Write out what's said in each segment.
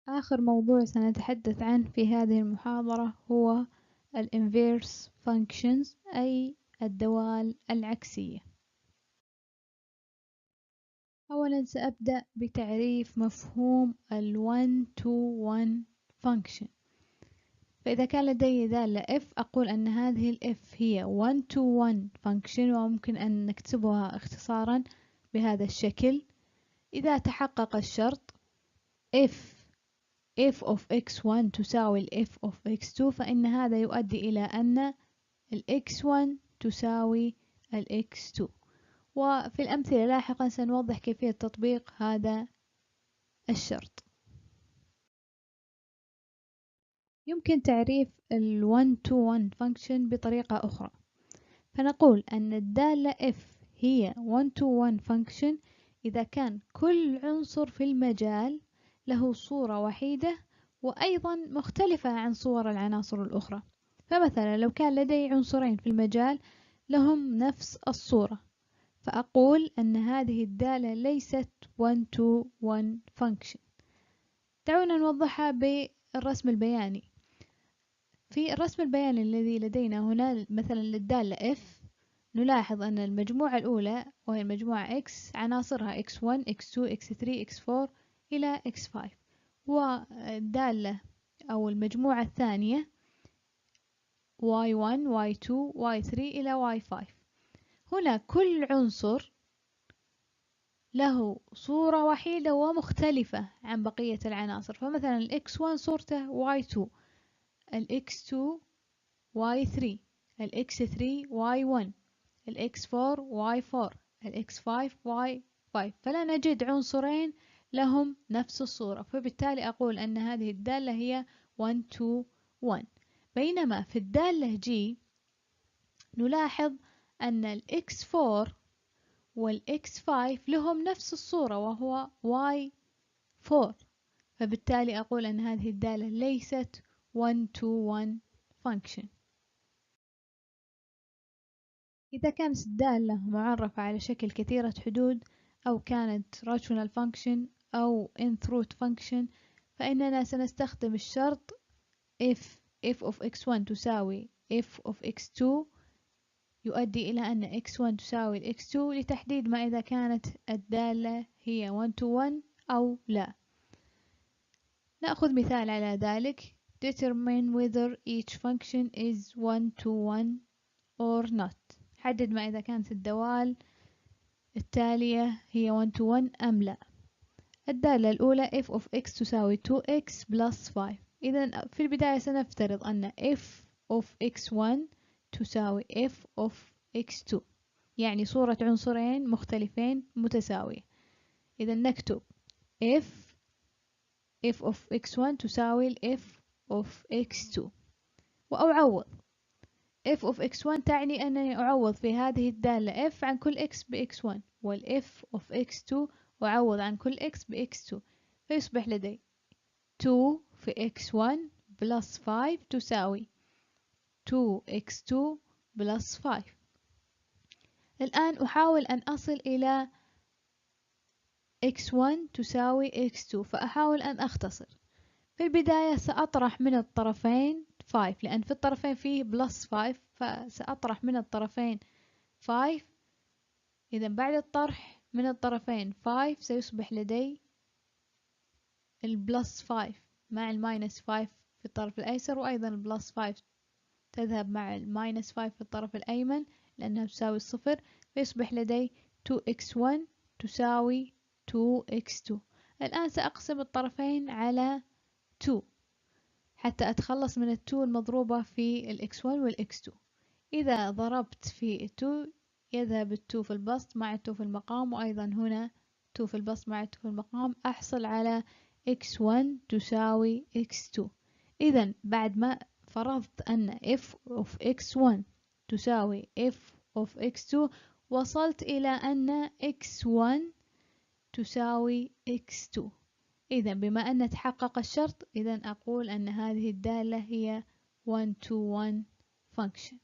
آخر موضوع سنتحدث عنه في هذه المحاضرة هو ال inverse functions أي الدوال العكسية. أولا سأبدأ بتعريف مفهوم ال one to one function. فإذا كان لدي دالة f أقول أن هذه ال f هي one to one function، وممكن أن نكتبها اختصارا بهذا الشكل. إذا تحقق الشرط f of x1 تساوي ال f of x2، فإن هذا يؤدي إلى أن ال x1 تساوي ال x2. وفي الأمثلة لاحقا سنوضح كيفية تطبيق هذا الشرط. يمكن تعريف ال one to one function بطريقة أخرى، فنقول أن الدالة f هي one to one function إذا كان كل عنصر في المجال له صورة وحيدة وأيضا مختلفة عن صور العناصر الأخرى. فمثلا لو كان لدي عنصرين في المجال لهم نفس الصورة، فأقول أن هذه الدالة ليست one to one function. دعونا نوضحها بالرسم البياني. في الرسم البياني الذي لدينا هنا مثلا للدالة f نلاحظ أن المجموعة الأولى وهي المجموعة x عناصرها x1 x2 x3 x4 إلى x5، والدالة أو المجموعة الثانية y1 y2 y3 إلى y5. هنا كل عنصر له صورة وحيدة ومختلفة عن بقية العناصر. فمثلا ال x1 صورته y2، ال x2 y3، ال x3 y1، ال x4 y4، ال x5 y5. فلا نجد عنصرين لهم نفس الصورة، فبالتالي أقول أن هذه الدالة هي one to one. بينما في الدالة G نلاحظ أن ال x4 وال x5 لهم نفس الصورة وهو y4، فبالتالي أقول أن هذه الدالة ليست one to one function. إذا كانت الدالة معرفة على شكل كثيرة حدود أو كانت rational function أو inthrough function، فإننا سنستخدم الشرط f of x1 تساوي f of x2 يؤدي إلى أن x1 تساوي x2 لتحديد ما إذا كانت الدالة هي one to one أو لا. نأخذ مثال على ذلك. Determine whether each function is one to one or not. حدد ما إذا كانت الدوال التالية هي one to one أم لا. الدالة الأولى f of x تساوي 2x plus 5. إذا في البداية سنفترض أن f of x1 تساوي f of x2، يعني صورة عنصرين مختلفين متساوية. إذا نكتب f of x1 تساوي f of x2، وأعوض f of x1 تعني أنني أعوض في هذه الدالة f عن كل x ب x1، وال f of x2 أعوض عن كل x ب x2، فيصبح لدي 2 في x1 plus 5 تساوي 2x2 plus 5. الآن أحاول أن أصل إلى x1 تساوي x2، فأحاول أن أختصر. في البداية سأطرح من الطرفين 5 لأن في الطرفين فيه plus 5، فسأطرح من الطرفين 5. إذا بعد الطرح من الطرفين 5 سيصبح لدي البلس 5 مع الماينس 5 في الطرف الأيسر، وأيضا البلس 5 تذهب مع الماينس 5 في الطرف الأيمن لأنها تساوي الصفر، فيصبح لدي 2x1 تساوي 2x2. الآن سأقسم الطرفين على 2 حتى أتخلص من ال 2 المضروبة في ال x1 وال x2. إذا ضربت في 2 يذهب ال 2 في البسط مع ال 2 في المقام، وأيضا هنا 2 في البسط مع ال 2 في المقام، أحصل على x1 تساوي x2. إذا بعد ما فرضت أن f of x1 تساوي f of x2 وصلت إلى أن x1 تساوي x2. إذا بما أن تحقق الشرط، إذا أقول أن هذه الدالة هي one to one function.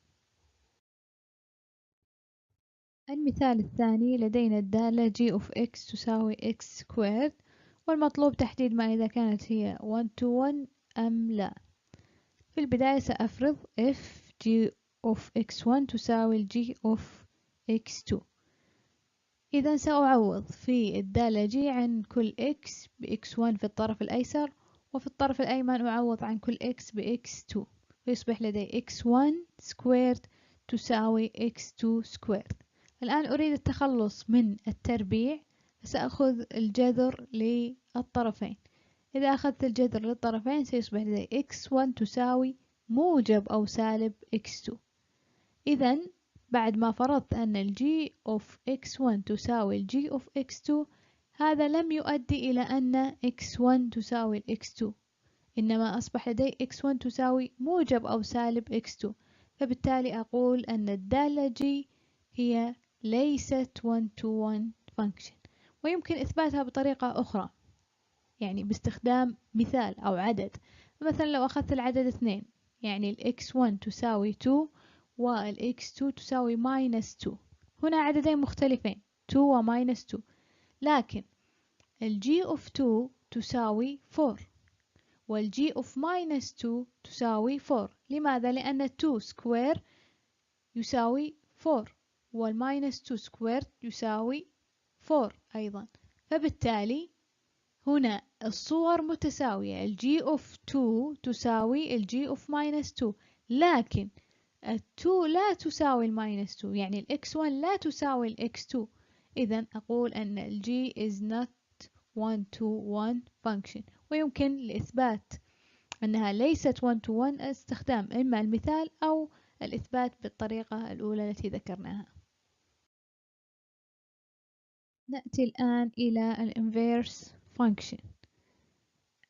المثال الثاني لدينا الدالة g of x تساوي x squared، والمطلوب تحديد ما إذا كانت هي 1 to 1 أم لا. في البداية سأفرض f g of x1 تساوي g of x2. إذا سأعوض في الدالة g عن كل x بx1 في الطرف الأيسر، وفي الطرف الأيمن أعوض عن كل x بx2، فيصبح لدي x1 squared تساوي x2 squared. الآن أريد التخلص من التربيع، فسأخذ الجذر للطرفين. إذا أخذت الجذر للطرفين سيصبح لدي x1 تساوي موجب أو سالب x2. إذا بعد ما فرضت أن ال g of x1 تساوي ال g of x2، هذا لم يؤدي إلى أن x1 تساوي ال x2، إنما أصبح لدي x1 تساوي موجب أو سالب x2. فبالتالي أقول أن الدالة g هي ليست 1 to 1 function. ويمكن إثباتها بطريقة أخرى، يعني باستخدام مثال أو عدد. مثلا لو أخذت العدد 2، يعني ال x1 تساوي 2 وال x2 تساوي -2، هنا عددين مختلفين 2 و -2، لكن ال g of 2 تساوي 4 وال g of -2 تساوي 4. لماذا؟ لأن 2 square يساوي 4 وال -2 square يساوي 4 أيضا. فبالتالي هنا الصور متساوية، ال g of 2 تساوي ال g of -2، لكن ال 2 لا تساوي ال -2، يعني ال x1 لا تساوي ال x2. إذا أقول أن ال g is not 1 to 1 function. ويمكن لإثبات أنها ليست 1 to 1 استخدام إما المثال أو الإثبات بالطريقة الأولى التي ذكرناها. نأتي الآن إلى الانفيرس function.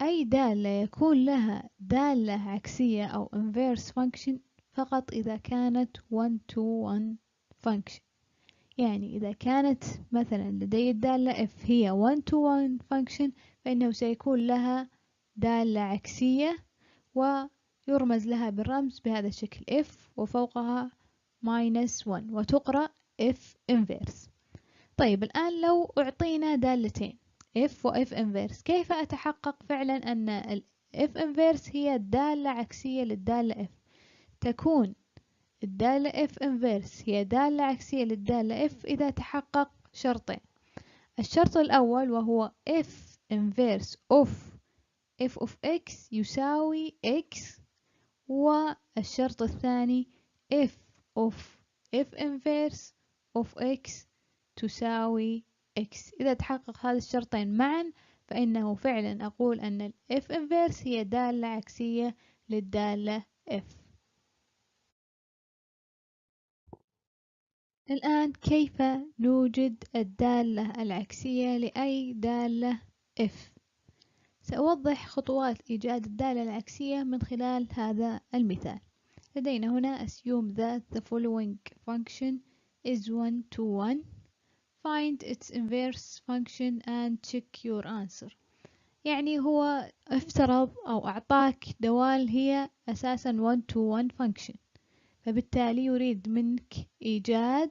أي دالة يكون لها دالة عكسية أو inverse function فقط إذا كانت 1 to 1 function. يعني إذا كانت مثلا لدي الدالة f هي 1 to 1 function، فإنه سيكون لها دالة عكسية ويرمز لها بالرمز بهذا الشكل f وفوقها -1 وتقرأ f inverse. طيب الآن لو أعطينا دالتين f و f inverse، كيف أتحقق فعلا أن ال f inverse هي دالة عكسية للدالة f؟ تكون الدالة f inverse هي دالة عكسية للدالة f إذا تحقق شرطين. الشرط الأول وهو f inverse of f of x يساوي x، والشرط الثاني f of f inverse of x تساوي x. إذا تحقق هذا الشرطين معا فإنه فعلا أقول أن ال f inverse هي دالة عكسية للدالة f. الآن كيف نوجد الدالة العكسية لأي دالة f؟ سأوضح خطوات إيجاد الدالة العكسية من خلال هذا المثال. لدينا هنا assume that the following function is 1 to 1. Find its inverse function and check your answer. يعني هو افترض أو أعطاك دوال هي أساسا 1 to 1 function، فبالتالي يريد منك إيجاد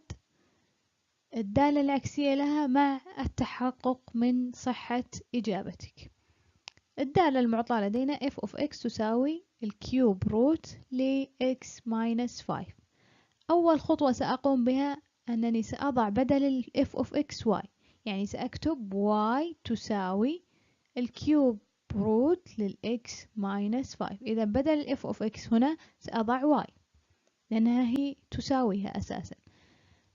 الدالة العكسية لها مع التحقق من صحة إجابتك. الدالة المعطاة لدينا f of x تساوي الكيوب روت ل x minus 5. أول خطوة سأقوم بها أنني سأضع بدل ال f of x y، يعني سأكتب y تساوي الكيوب روت لل x minus 5. إذا بدل ال f of x هنا سأضع y لأنها هي تساويها أساسا.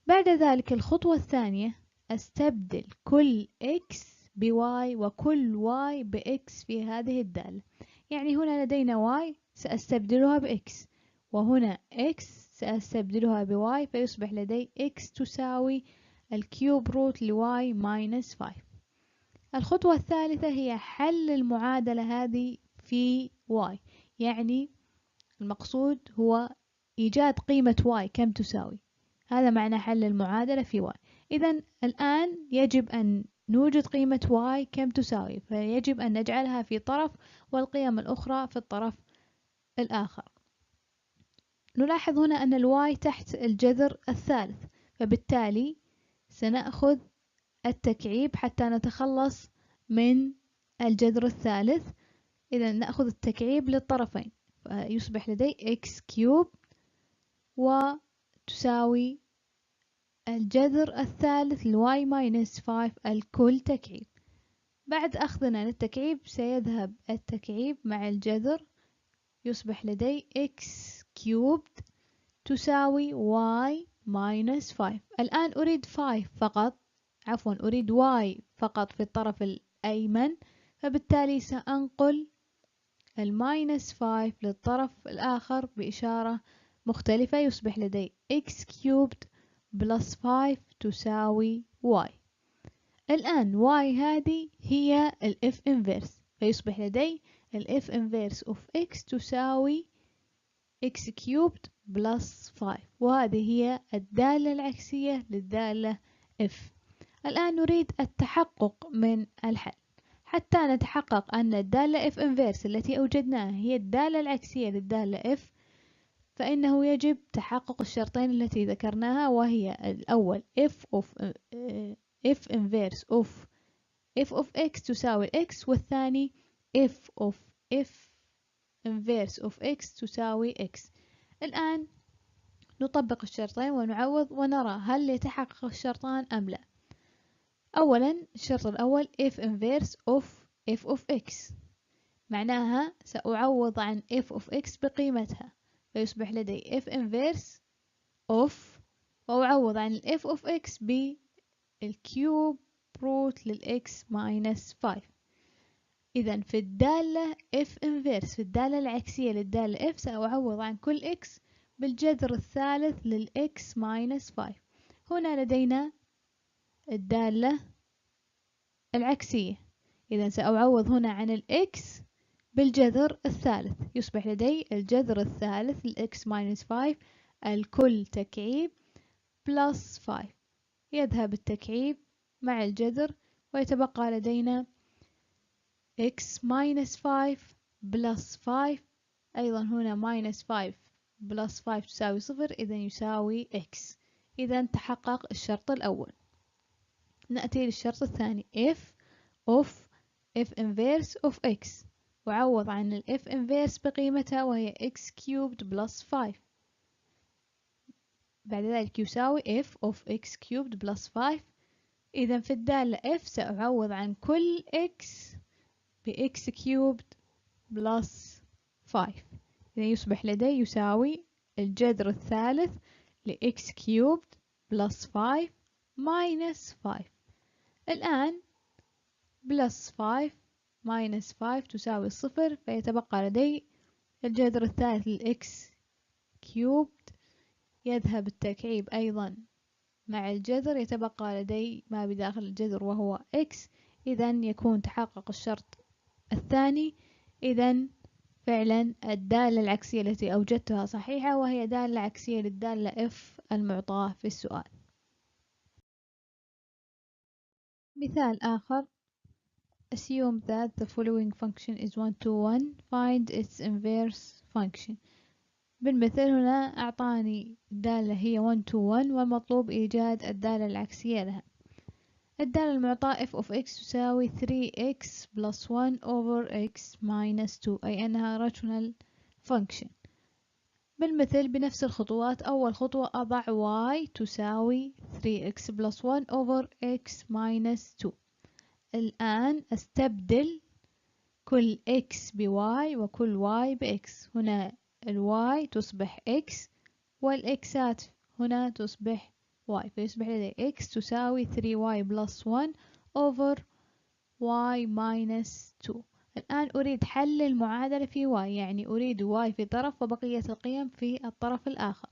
بعد ذلك الخطوة الثانية أستبدل كل x بy وكل y بx في هذه الدالة. يعني هنا لدينا y سأستبدلها بx، وهنا x سأستبدلها بy، فيصبح لدي x تساوي الكيوب روت لy minus 5. الخطوة الثالثة هي حل المعادلة هذه في y، يعني المقصود هو إيجاد قيمة y كم تساوي، هذا معنى حل المعادلة في y. إذن الآن يجب أن نوجد قيمة y كم تساوي، فيجب أن نجعلها في طرف والقيم الأخرى في الطرف الآخر. نلاحظ هنا أن الواي تحت الجذر الثالث، فبالتالي سنأخذ التكعيب حتى نتخلص من الجذر الثالث. إذا نأخذ التكعيب للطرفين، فيصبح لدي x كيوب وتساوي الجذر الثالث لواي ماينس 5 الكل تكعيب. بعد أخذنا للتكعيب سيذهب التكعيب مع الجذر، يصبح لدي x كيوبد تساوي y ماينس 5. الآن أريد 5 فقط، عفوا أريد y فقط في الطرف الأيمن، فبالتالي سأنقل الماينس 5 للطرف الآخر بإشارة مختلفة، يصبح لدي x كيوبد بلس 5 تساوي y. الآن y هذه هي ال f inverse، فيصبح لدي ال f inverse of x تساوي x كيوبد بلس 5، وهذه هي الدالة العكسية للدالة f. الآن نريد التحقق من الحل. حتى نتحقق أن الدالة f inverse التي أوجدناها هي الدالة العكسية للدالة f، فإنه يجب تحقق الشرطين التي ذكرناها، وهي الأول f inverse of x تساوي x، والثاني f inverse of x تساوي x. الآن نطبق الشرطين ونعوض ونرى هل يتحقق الشرطان أم لا. أولا الشرط الأول f inverse of f of x، معناها سأعوض عن f of x بقيمتها، فيصبح لدي f inverse of، وأعوض عن f of x بالكيوب روت للx minus 5. إذا في الدالة f inverse، في الدالة العكسية للدالة f، سأعوض عن كل x بالجذر الثالث للx minus 5. هنا لدينا الدالة العكسية، إذا سأعوض هنا عن الx بالجذر الثالث، يصبح لدي الجذر الثالث للx minus 5 الكل تكعيب plus 5، يذهب التكعيب مع الجذر ويتبقى لدينا x minus 5 plus 5، أيضا هنا minus 5 plus 5 تساوي 0، إذا يساوي x. إذا تحقق الشرط الأول. نأتي للشرط الثاني f inverse of x، وعوض عن ال f inverse بقيمتها وهي x cubed plus 5، بعد ذلك يساوي f of x cubed plus 5. إذا في الدالة f سأعوض عن كل x ب x cubed plus 5، إذا يصبح لدي يساوي الجذر الثالث ل x cubed plus 5 minus 5. الآن plus 5 minus 5 تساوي 0، فيتبقى لدي الجذر الثالث للx cubed، يذهب التكعيب أيضا مع الجذر، يتبقى لدي ما بداخل الجذر وهو x. إذا يكون تحقق الشرط الثاني. إذا فعلا الدالة العكسية التي أوجدتها صحيحة، وهي دالة عكسية للدالة f المعطاة في السؤال. مثال آخر: assume that the following function is 1 to 1, find its inverse function. بالمثل هنا أعطاني دالة هي 1 to 1 والمطلوب إيجاد الدالة العكسية لها. الدالة المعطاة f of x تساوي 3x plus 1 over x minus 2، أي أنها rational function. بالمثل بنفس الخطوات، أول خطوة أضع y تساوي 3x plus 1 over x minus 2. الآن أستبدل كل x ب y وكل y ب x. هنا ال y تصبح x والإكسات هنا تصبح y، فيصبح لدي x تساوي 3y plus 1 over y minus 2. الآن أريد حل المعادلة في y، يعني أريد y في طرف وبقية القيم في الطرف الآخر.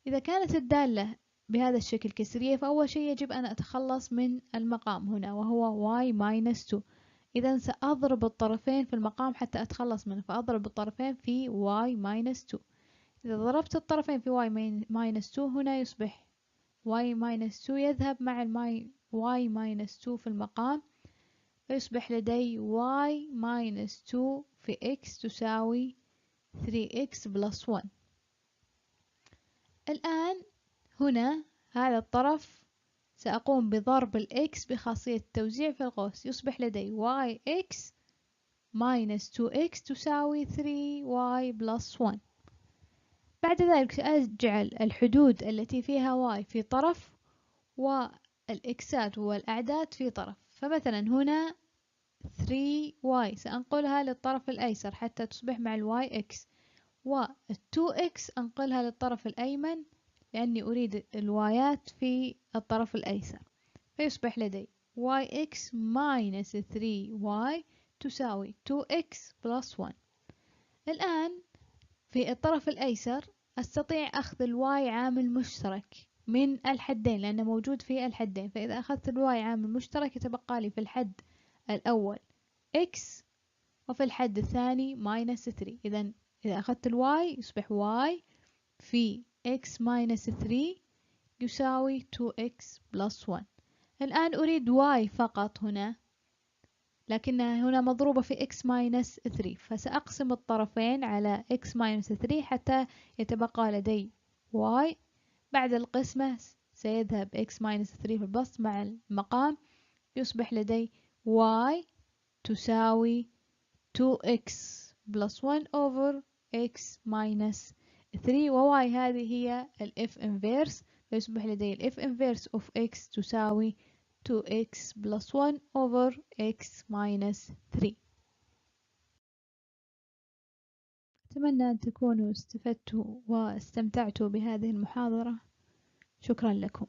إذا كانت الدالة بهذا الشكل كسرية، فأول شيء يجب أن أتخلص من المقام هنا وهو y minus 2. إذا سأضرب الطرفين في المقام حتى أتخلص منه، فأضرب الطرفين في y minus 2. إذا ضربت الطرفين في y minus 2 هنا يصبح y minus 2 يذهب مع y minus 2 في المقام، فيصبح لدي y minus 2 في x تساوي 3x plus 1. الآن هنا هذا الطرف سأقوم بضرب الإكس بخاصية التوزيع في القوس، يصبح لدي yx minus 2x تساوي 3y plus 1. بعد ذلك سأجعل الحدود التي فيها y في طرف والإكسات والأعداد في طرف. فمثلا هنا 3y سأنقلها للطرف الأيسر حتى تصبح مع الواي x، وال2x أنقلها للطرف الأيمن لأني أريد الوايات في الطرف الأيسر، فيصبح لدي yx minus 3y تساوي 2x plus 1. الآن في الطرف الأيسر أستطيع أخذ الواي عامل مشترك من الحدين لأنه موجود في الحدين، فإذا أخذت الواي عامل مشترك يتبقى لي في الحد الأول x وفي الحد الثاني minus 3. إذا أخذت الواي يصبح y في x minus 3 يساوي 2x plus 1. الآن أريد y فقط هنا، لكنها هنا مضروبة في x minus 3، فسأقسم الطرفين على x minus 3 حتى يتبقى لدي y. بعد القسمة سيذهب x minus 3 في البسط مع المقام، يصبح لدي y تساوي 2x plus 1 over x minus 3، و y هذه هي ال f inverse، فيصبح لدي ال f inverse of x تساوي 2x plus 1 over x minus 3. أتمنى أن تكونوا استفدتوا واستمتعتوا بهذه المحاضرة. شكرا لكم.